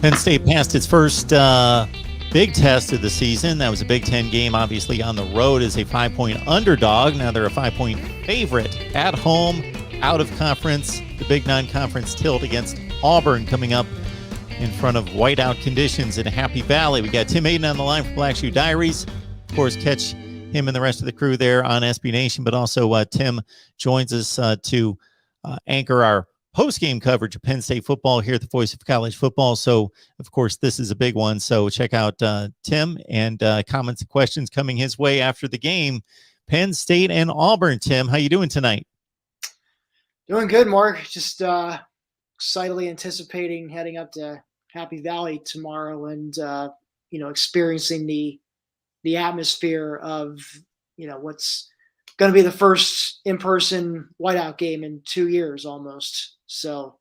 Penn State passed its first big test of the season. That was a Big Ten game, obviously on the road as a 5-point underdog. Now they're a 5-point favorite at home, out of conference. The big non-conference tilt against Auburn coming up in front of whiteout conditions in Happy Valley. We got Tim Aiden on the line from Black Shoe Diaries. Of course, catch him and the rest of the crew there on SB Nation, but also Tim joins us to anchor our post-game coverage of Penn State football here at the Voice of College Football. So, of course, this is a big one. So check out Tim and comments and questions coming his way after the game. Penn State and Auburn. Tim, how you doing tonight? Doing good, Mark. Just excitedly anticipating heading up to Happy Valley tomorrow and, experiencing the atmosphere of, what's going to be the first in-person whiteout game in 2 years almost. So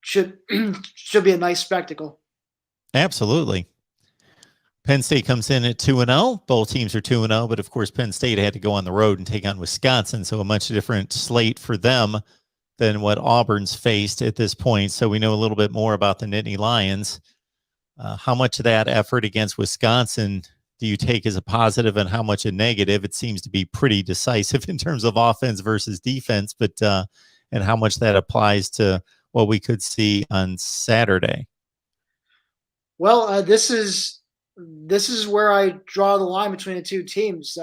should be a nice spectacle. Absolutely. Penn State comes in at 2-0. Both teams are 2-0, but of course Penn State had to go on the road and take on Wisconsin, so a much different slate for them than what Auburn's faced at this point. So we know a little bit more about the Nittany Lions. How much of that effort against Wisconsin do you take as a positive and how much a negative? It seems to be pretty decisive in terms of offense versus defense, but and how much that applies to what we could see on Saturday. Well, this is where I draw the line between the two teams.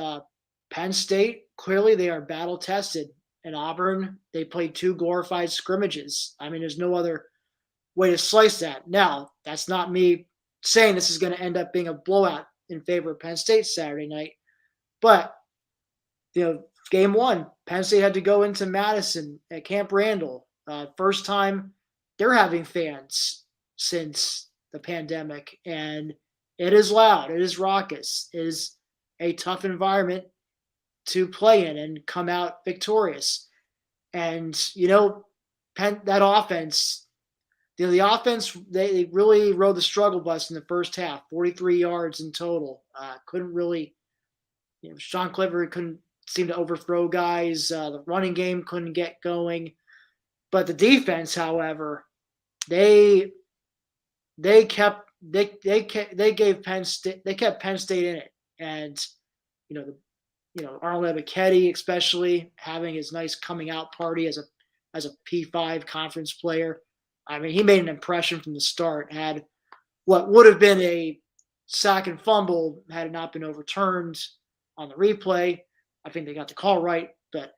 Penn State, clearly they are battle tested. And Auburn, they played 2 glorified scrimmages. I mean, there's no other way to slice that. Now, that's not me saying this is going to end up being a blowout in favor of Penn State Saturday night. But, game 1, Penn State had to go into Madison at Camp Randall. First time they're having fans since the pandemic. And it is loud. It is raucous. It is a tough environment to play in and come out victorious. And, that offense, the offense, they really rode the struggle bus in the first half, 43 yards in total. Couldn't really, Sean Clifford couldn't seem to overthrow guys. The running game couldn't get going. But the defense, however, they kept Penn State in it. And, Arlen Ebiketie, especially having his nice coming out party as a P5 conference player. I mean, he made an impression from the start. Had what would have been a sack and fumble had it not been overturned on the replay. I think they got the call right, but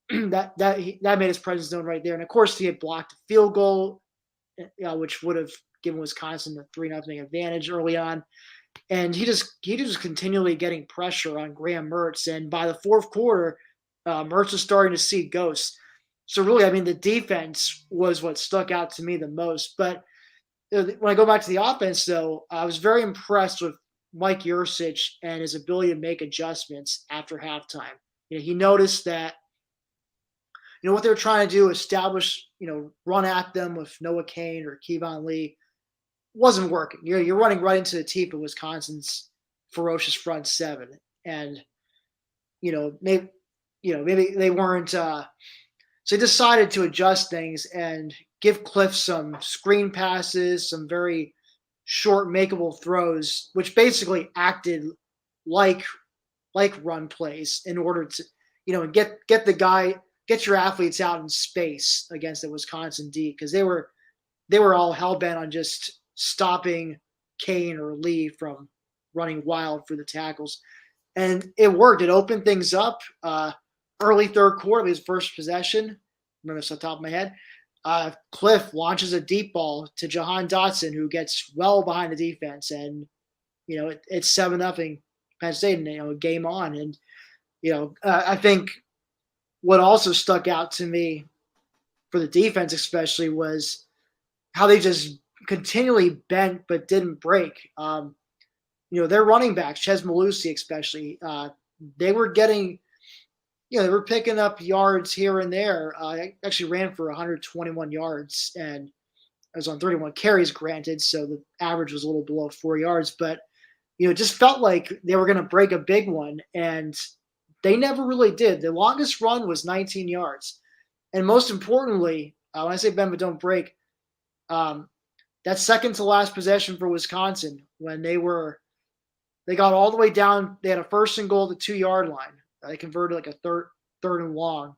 that made his presence known right there. And of course, he had blocked a field goal, which would have given Wisconsin the 3-0 advantage early on. And he just continually getting pressure on Graham Mertz. And by the fourth quarter, Mertz was starting to see ghosts. So really, I mean, the defense was what stuck out to me the most. But when I go back to the offense, though, I was very impressed with Mike Yurcich and his ability to make adjustments after halftime. He noticed that, what they were trying to do, establish, run at them with Noah Cain or Kevon Lee, wasn't working. You're running right into the teeth of Wisconsin's ferocious front seven, and maybe they weren't. So they decided to adjust things and give Cliff some screen passes, some very short, makeable throws, which basically acted like run plays in order to get your athletes out in space against the Wisconsin D, because they were all hell bent on just stopping Cain or Lee from running wild for the tackles. And it worked. It opened things up. Early third quarter, his first possession, remember this off the top of my head, Cliff launches a deep ball to Jahan Dotson, who gets well behind the defense. And, it's 7-0 Penn State, and, game on. And, I think what also stuck out to me for the defense especially was how they just continually bent but didn't break. Their running backs, Ches Malusi especially, they were getting, they were picking up yards here and there. I actually ran for 121 yards, and I was on 31 carries, granted, so the average was a little below 4 yards. But, it just felt like they were going to break a big one, and they never really did. The longest run was 19 yards. And most importantly, when I say bend but don't break, that second to last possession for Wisconsin when they got all the way down. They had a 1st and goal at the 2-yard line. They converted like a third and long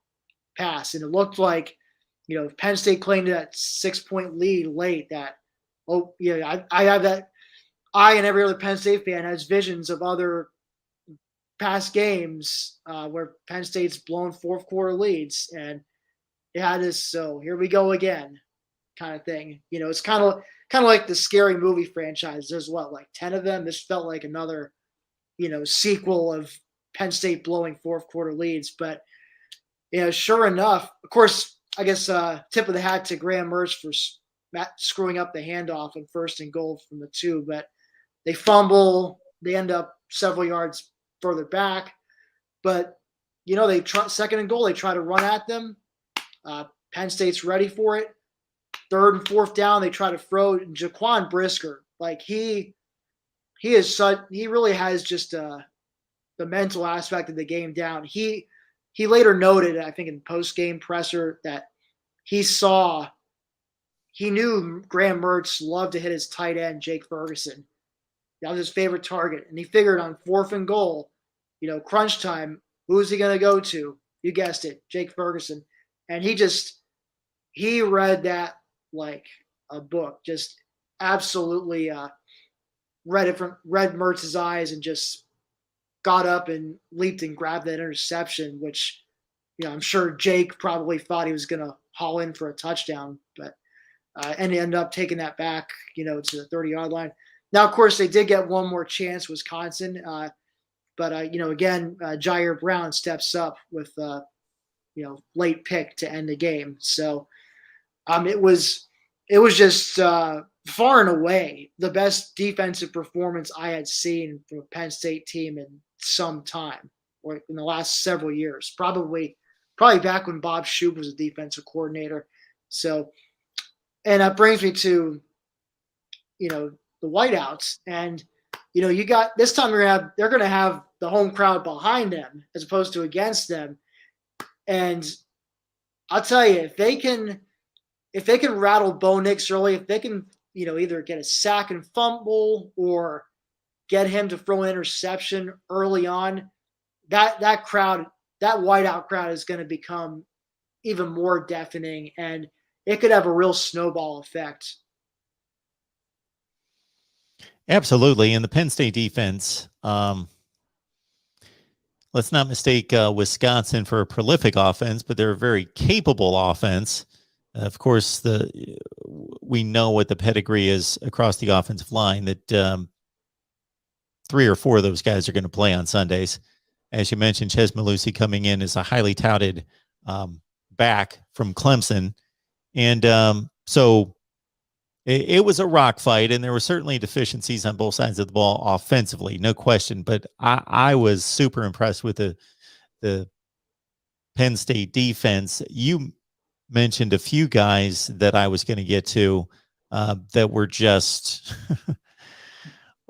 pass, and it looked like, if Penn State claimed that 6-point lead late, that I have that. I and every other Penn State fan has visions of other past games where Penn State's blown fourth quarter leads, and it had this. So here we go again, kind of thing. It's kind of like the Scary Movie franchise. There's like 10 of them. This felt like another, sequel of Penn State blowing fourth quarter leads. But sure enough, of course, I guess tip of the hat to Graham Mertz for screwing up the handoff and 1st and goal from the 2. But they fumble. They end up several yards further back. But they try 2nd and goal. They try to run at them. Penn State's ready for it. 3rd and 4th down, they try to throw. Jaquan Brisker, like he really has just the mental aspect of the game down. He later noted, I think in post-game presser, that he knew Graham Mertz loved to hit his tight end, Jake Ferguson. That was his favorite target. And he figured on 4th and goal, crunch time, who's he going to go to? You guessed it, Jake Ferguson. And he read that like a book, just absolutely read Mertz's eyes and just got up and leaped and grabbed that interception, which, I'm sure Jake probably thought he was going to haul in for a touchdown, but and he ended up taking that back, to the 30-yard line. Now, of course, they did get one more chance, Wisconsin, but again, Jair Brown steps up with late pick to end the game. So it was just far and away the best defensive performance I had seen from a Penn State team in some time, or in the last several years, probably back when Bob Shoop was a defensive coordinator. So, and that brings me to, the whiteouts, and you got this time they're going to have the home crowd behind them as opposed to against them. And I'll tell you, if they can rattle Bo Nix early, if they can, either get a sack and fumble or get him to throw an interception early on, that crowd, that whiteout crowd is going to become even more deafening, and it could have a real snowball effect. Absolutely. And the Penn State defense, let's not mistake Wisconsin for a prolific offense, but they're a very capable offense. Of course, we know what the pedigree is across the offensive line, that 3 or 4 of those guys are going to play on Sundays. As you mentioned, Ches Malusi coming in as a highly touted back from Clemson. And so it was a rock fight, and there were certainly deficiencies on both sides of the ball offensively, no question. But I was super impressed with the Penn State defense. You mentioned a few guys that I was going to get to that were just,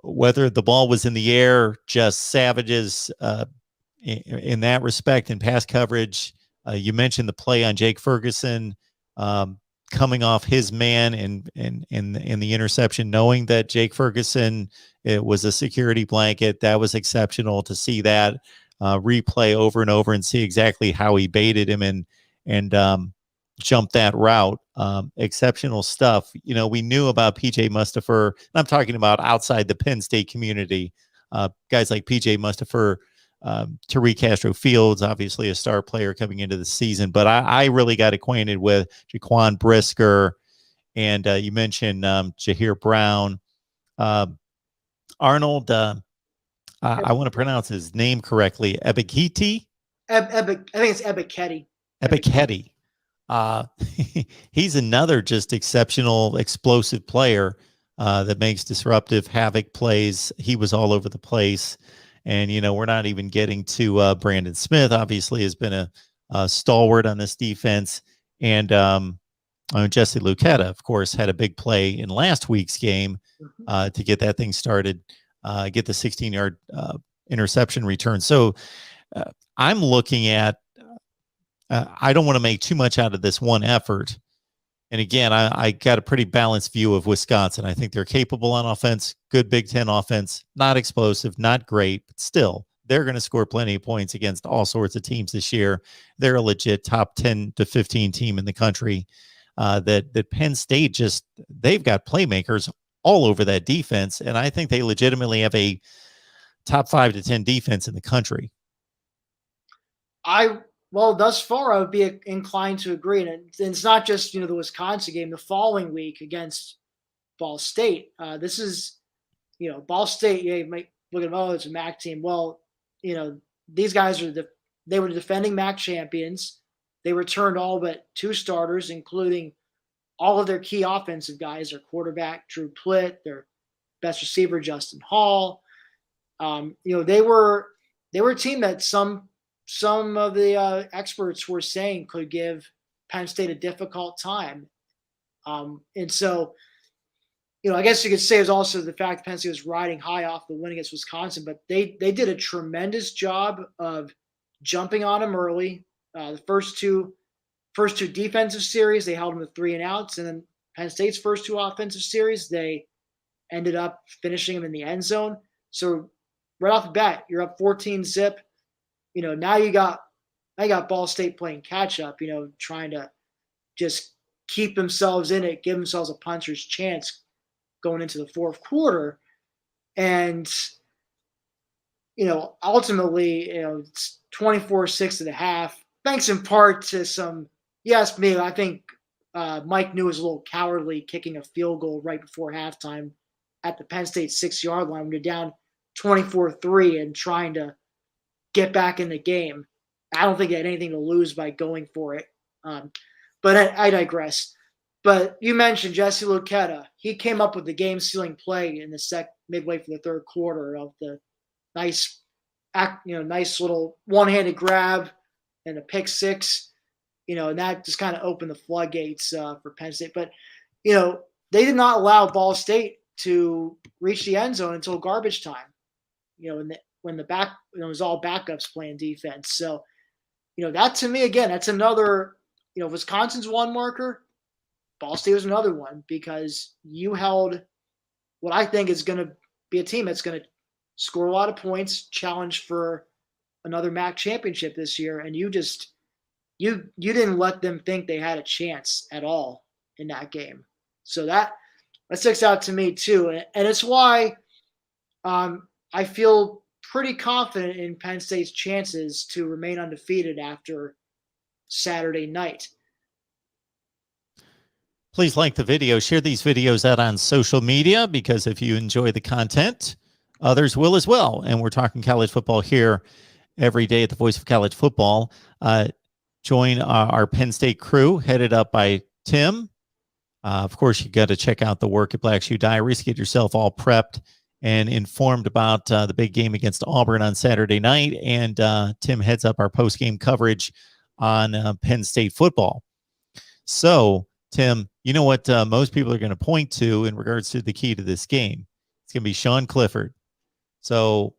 whether the ball was in the air, just savages in that respect, in pass coverage. You mentioned the play on Jake Ferguson, coming off his man and the interception, knowing that Jake Ferguson, it was a security blanket. That was exceptional to see that replay over and over and see exactly how he baited him and jumped that route. Exceptional stuff. We knew about PJ Mustipher, and I'm talking about outside the Penn State community. Guys like PJ Mustipher, Tariq Castro Fields, obviously a star player coming into the season, but I really got acquainted with Jaquan Brisker, and you mentioned Jair Brown. Arnold, I want to pronounce his name correctly, Ebiketie? I think it's Ebiketie. Ebiketie. He's another just exceptional, explosive player that makes disruptive havoc plays. He was all over the place. And, we're not even getting to Brandon Smith, obviously, has been a stalwart on this defense. And Jesse Luketa, of course, had a big play in last week's game to get that thing started, get the 16-yard interception return. So I'm looking at, I don't want to make too much out of this one effort, And again, I got a pretty balanced view of Wisconsin. I think they're capable on offense, good Big Ten offense, not explosive, not great, but still, they're going to score plenty of points against all sorts of teams this year. They're a legit top 10 to 15 team in the country. That Penn State they've got playmakers all over that defense, and I think they legitimately have a top 5 to 10 defense in the country. Well, thus far, I would be inclined to agree. And it's not just, the Wisconsin game. The following week against Ball State, this is, Ball State, you might look at them, oh, it's a MAC team. Well, these guys they were defending MAC champions. They returned all but 2 starters, including all of their key offensive guys, their quarterback, Drew Plitt, their best receiver, Justin Hall. They were a team that some of the experts were saying could give Penn State a difficult time. And so, I guess you could say is also the fact that Penn State was riding high off the win against Wisconsin, but they did a tremendous job of jumping on them early. The first two defensive series, they held them to 3 and outs, and then Penn State's first 2 offensive series, they ended up finishing them in the end zone. So right off the bat, you're up 14-zip. Now you got Ball State playing catch up, trying to just keep themselves in it, give themselves a puncher's chance going into the fourth quarter. And, ultimately, it's 24-6 at the half, thanks in part to some, yes, me, I think Mike New was a little cowardly kicking a field goal right before halftime at the Penn State 6-yard line when you're down 24-3 and trying to get back in the game. I don't think they had anything to lose by going for it. But I digress. But you mentioned Jesse Luketa. He came up with the game-sealing play in the midway for the third quarter of the nice little one-handed grab and a pick six. And that just kind of opened the floodgates for Penn State. But they did not allow Ball State to reach the end zone until garbage time. When it was all backups playing defense. So, that to me, again, that's another, Wisconsin's one marker, Ball State was another one, because you held what I think is going to be a team that's going to score a lot of points, challenge for another MAC championship this year, and you didn't let them think they had a chance at all in that game. So that sticks out to me too, and it's why I feel pretty confident in Penn State's chances to remain undefeated after Saturday night. Please like the video, share these videos out on social media, because if you enjoy the content, others will as well. And we're talking college football here every day at the Voice of College Football. Join our Penn State crew headed up by Tim. Of course, you got to check out the work at Black Shoe Diaries, get yourself all prepped and informed about the big game against Auburn on Saturday night. And Tim heads up our post-game coverage on Penn State football. So, Tim, you know what most people are going to point to in regards to the key to this game? It's going to be Sean Clifford. So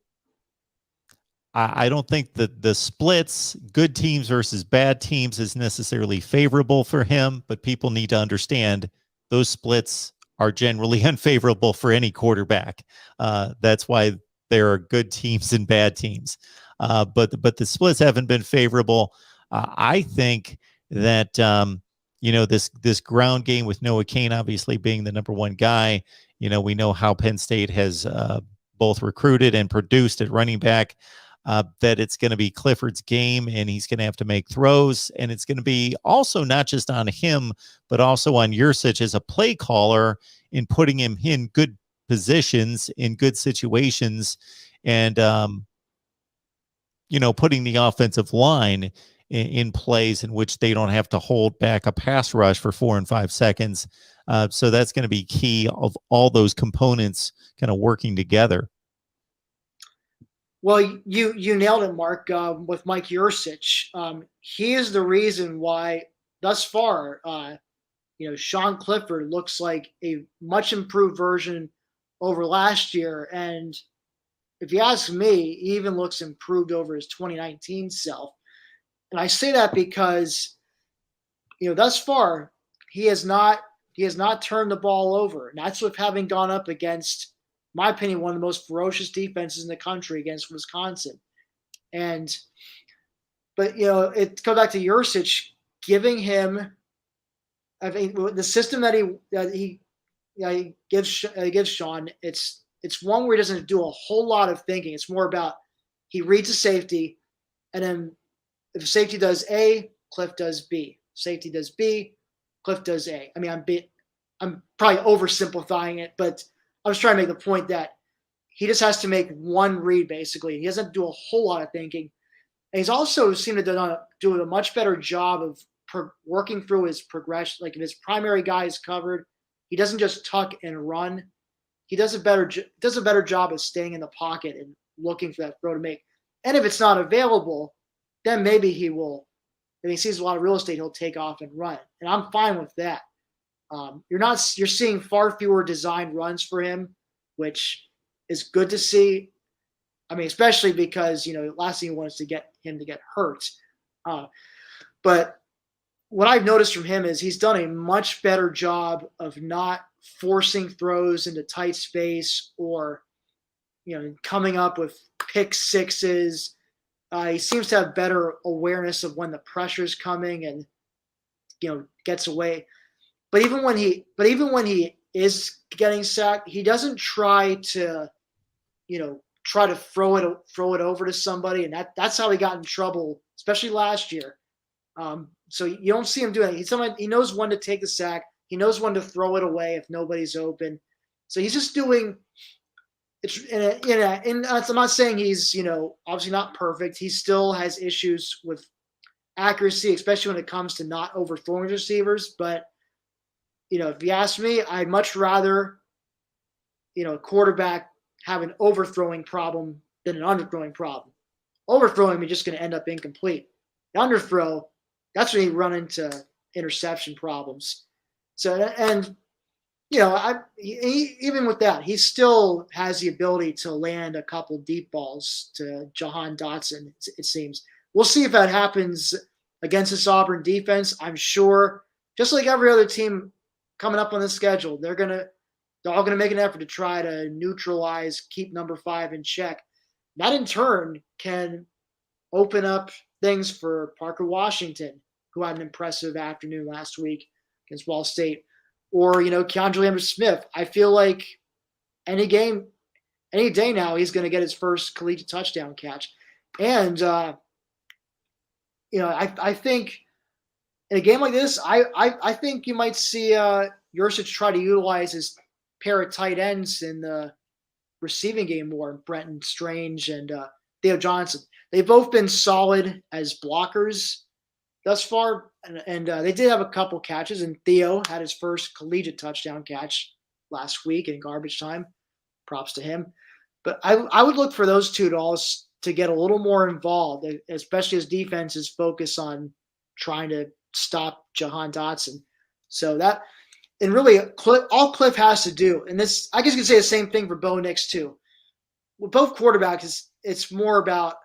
I don't think that the splits, good teams versus bad teams, is necessarily favorable for him, but people need to understand those splits are generally unfavorable for any quarterback. That's why there are good teams and bad teams. But the splits haven't been favorable. I think that this ground game with Noah Cain obviously being the number one guy. We know how Penn State has both recruited and produced at running back. That it's going to be Clifford's game, and he's going to have to make throws, and it's going to be also not just on him, but also on Yursich as a play caller in putting him in good positions, in good situations, and putting the offensive line in plays in which they don't have to hold back a pass rush for 4 and 5 seconds. So that's going to be key of all those components kind of working together. Well, you nailed it, Mark, with Mike Yursich. He is the reason why thus far, Sean Clifford looks like a much improved version over last year. And if you ask me, he even looks improved over his 2019 self. And I say that because, thus far, he has not turned the ball over. And that's with having gone up against, in my opinion, one of the most ferocious defenses in the country against Wisconsin. But it comes back to Yurcich giving him, I think, the system that he gives Sean. It's one where he doesn't do a whole lot of thinking. It's more about he reads a safety, and then if safety does A, Cliff does B. Safety does B, Cliff does A. I mean, I'm probably oversimplifying it, but I was trying to make the point that he just has to make one read, basically. He doesn't do a whole lot of thinking. And he's also seemed to do a much better job of working through his progression. Like if his primary guy is covered, he doesn't just tuck and run. He does a better job of staying in the pocket and looking for that throw to make. And if it's not available, then maybe he will. If he sees a lot of real estate, he'll take off and run. And I'm fine with that. You're seeing far fewer designed runs for him, which is good to see. I mean, especially because, the last thing you want is to get him to get hurt. But what I've noticed from him is he's done a much better job of not forcing throws into tight space or, coming up with pick sixes. He seems to have better awareness of when the pressure's coming and, gets away. But even when he is getting sacked, he doesn't try to, throw it over to somebody, and that's how he got in trouble, especially last year. So you don't see him doing it. He knows when to take the sack. He knows when to throw it away if nobody's open. So he's just doing. And I'm not saying he's obviously not perfect. He still has issues with accuracy, especially when it comes to not overthrowing receivers. But if you ask me, I'd much rather a quarterback have an overthrowing problem than an underthrowing problem. Overthrowing is just going to end up incomplete. The underthrow, that's when you run into interception problems. So, and even with that, he still has the ability to land a couple deep balls to Jahan Dotson, it seems. We'll see if that happens against this Auburn defense. I'm sure, just like every other team coming up on the schedule, they're all going to make an effort to try to neutralize, keep number 5 in check. That in turn can open up things for Parker Washington, who had an impressive afternoon last week against Ball State, or, Keandre Lambert-Smith. I feel like any day now, he's going to get his first collegiate touchdown catch. And, I think in a game like this, I think you might see Yurcich try to utilize his pair of tight ends in the receiving game more, Brenton Strange and Theo Johnson. They've both been solid as blockers thus far, and they did have a couple catches, and Theo had his first collegiate touchdown catch last week in garbage time. Props to him. But I would look for those two to get a little more involved, especially as defenses focus on trying to stop Jahan Dotson. So that, and really, all Cliff has to do, and this, I guess you could say the same thing for Bo Nix too. With both quarterbacks, it's more about,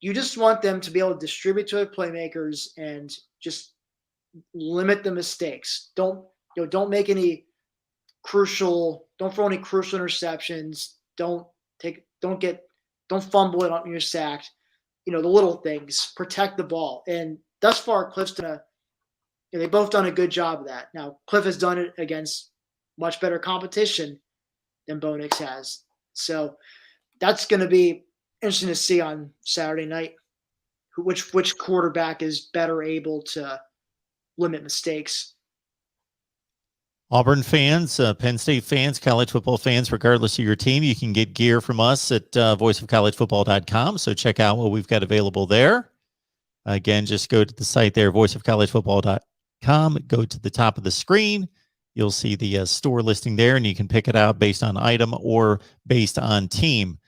you just want them to be able to distribute to their playmakers and just limit the mistakes. Don't make any don't throw any crucial interceptions. Don't fumble it when you're sacked. The little things, protect the ball. And thus far, Cliff's they've both done a good job of that. Now, Cliff has done it against much better competition than Bo Nix has. So that's going to be interesting to see on Saturday night, which quarterback is better able to limit mistakes. Auburn fans, Penn State fans, college football fans, regardless of your team, you can get gear from us at voiceofcollegefootball.com. So check out what we've got available there. Again, just go to the site there, voiceofcollegefootball.com. Go to the top of the screen. You'll see the store listing there, and you can pick it out based on item or based on team.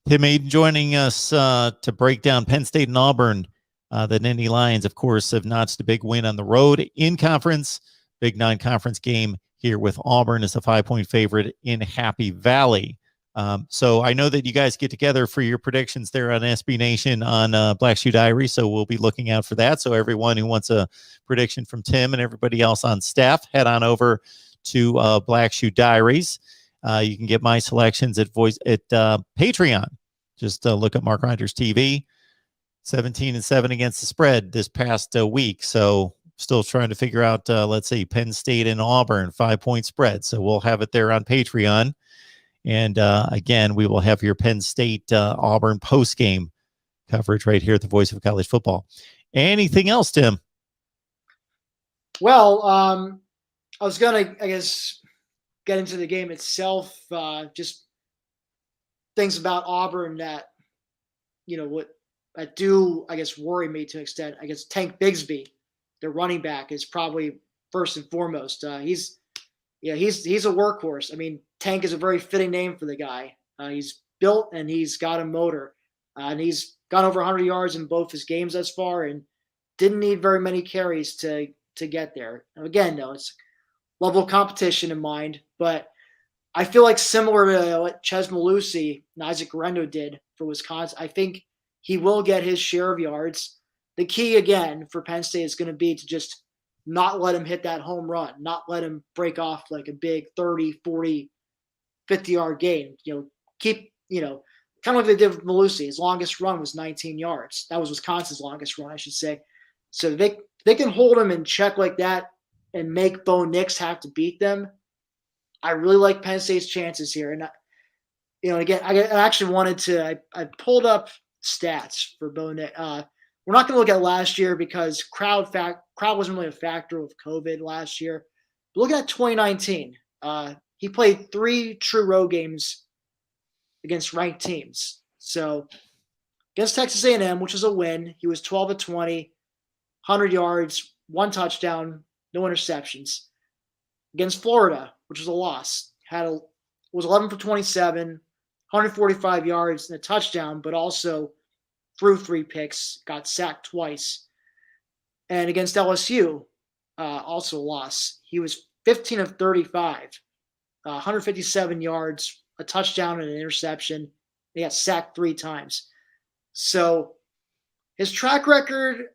Tim Aiden joining us to break down Penn State and Auburn. The Nittany Lions, of course, have notched a big win on the road in conference. Big non-conference game here with Auburn as a 5-point favorite in Happy Valley. So I know that you guys get together for your predictions there on SB Nation on Black Shoe Diary. So we'll be looking out for that. So everyone who wants a prediction from Tim and everybody else on staff, head on over to Black Shoe Diaries. You can get my selections at Patreon. Just look at Mark Rogers TV. 17-7 against the spread this past week. So still trying to figure out, let's see, Penn State and Auburn 5-point spread. So we'll have it there on Patreon. And again, we will have your Penn State Auburn post-game coverage right here at the Voice of College Football. Anything else, Tim? Well, I was going to, I guess, get into the game itself. Just things about Auburn that, that do, I guess, worry me to an extent. I guess Tank Bigsby, their running back, is probably first and foremost. He's a workhorse. I mean, Tank is a very fitting name for the guy. He's built and he's got a motor, and he's gone over 100 yards in both his games thus far, and didn't need very many carries to get there. Now, again, though, it's level of competition in mind, but I feel like similar to what Ches Malusi and Isaac Guerrero did for Wisconsin, I think he will get his share of yards. The key, again, for Penn State is going to be to just not let him hit that home run, not let him break off like a big 30, 40, 50-yard gain. Keep, kind of like they did with Malusi. His longest run was 19 yards. That was Wisconsin's longest run, I should say. So they can hold him in check like that and make Bo Nix have to beat them. I really like Penn State's chances here. And, again, I actually wanted to – I pulled up stats for Bo Nix. We're not going to look at last year because crowd wasn't really a factor with COVID last year. But looking at 2019, he played 3 true road games against ranked teams. So against Texas A&M, which was a win, he was 12 of 20, 100 yards, 1 touchdown, no interceptions. Against Florida, which was a loss, was 11 for 27, 145 yards and a touchdown, but also threw 3 picks, got sacked twice. And against LSU, also a loss. He was 15 of 35, 157 yards, a touchdown and an interception. He got sacked 3 times. So his track record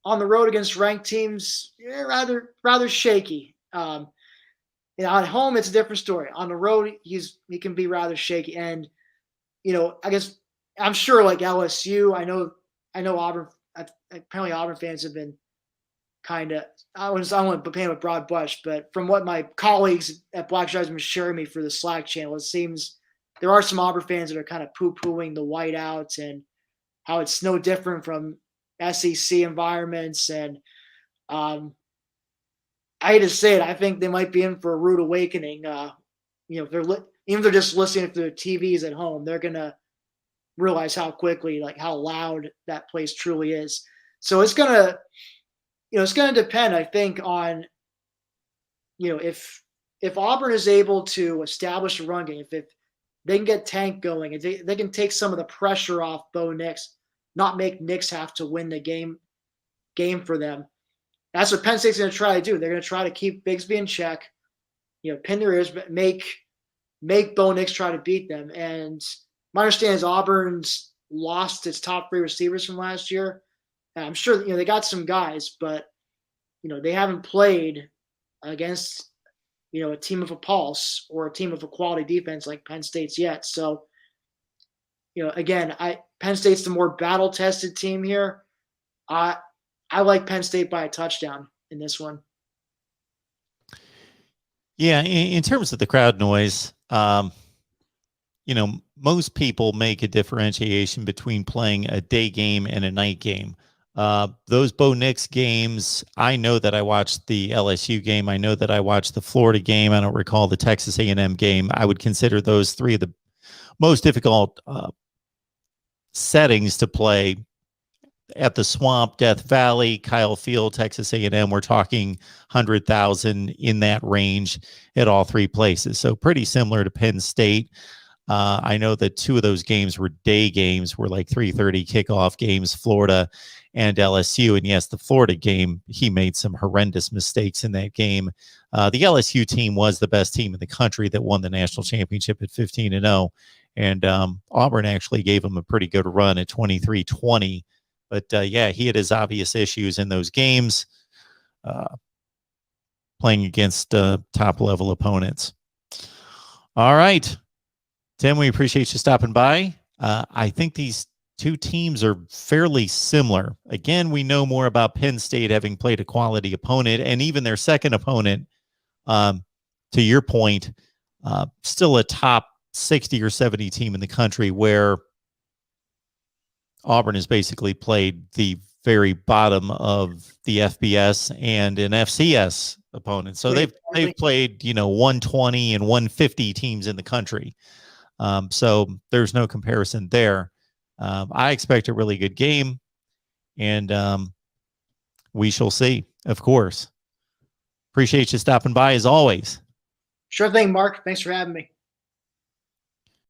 on the road against ranked teams, rather shaky. At home, it's a different story. On the road, he can be rather shaky. And, I guess I'm sure like LSU, I know Auburn, apparently Auburn fans have been kind of, I don't want to paint with broad brush, but from what my colleagues at Black Shoe have been sharing me for the Slack channel, it seems there are some Auburn fans that are kind of poo-pooing the whiteouts and how it's no different from SEC environments. And I hate to say it, I think they might be in for a rude awakening. If they're just listening to their TVs at home, they're gonna realize how quickly, like how loud that place truly is. So it's gonna depend, I think, on if Auburn is able to establish a run game, if they can get Tank going, if they can take some of the pressure off Bo Nix, not make Nix have to win the game for them. That's what Penn State's going to try to do. They're going to try to keep Bigsby in check, pin their ears, but make Bo Nix try to beat them. And my understanding is Auburn's lost its top 3 receivers from last year. And I'm sure they got some guys, but they haven't played against a team of a pulse or a team of a quality defense like Penn State's yet. So again, Penn State's the more battle tested team here. I like Penn State by a touchdown in this one. Yeah, in terms of the crowd noise, most people make a differentiation between playing a day game and a night game. Those Bo Nix games, I know that I watched the LSU game. I know that I watched the Florida game. I don't recall the Texas A&M game. I would consider those 3 of the most difficult settings to play. At the Swamp, Death Valley, Kyle Field, Texas A&M, we're talking 100,000 in that range at all 3 places. So pretty similar to Penn State. I know that 2 of those games were day games, were like 3:30 kickoff games, Florida and LSU. And yes, the Florida game, he made some horrendous mistakes in that game. The LSU team was the best team in the country that won the national championship at 15-0. And Auburn actually gave him a pretty good run at 23-20. But yeah, he had his obvious issues in those games playing against top level opponents. All right, Tim, we appreciate you stopping by. I think these two teams are fairly similar. Again, we know more about Penn State having played a quality opponent, and even their second opponent, to your point, still a top 60 or 70 team in the country, where Auburn has basically played the very bottom of the FBS and an FCS opponent. So they've played, 120 and 150 teams in the country. So there's no comparison there. I expect a really good game, and we shall see, of course. Appreciate you stopping by as always. Sure thing, Mark. Thanks for having me.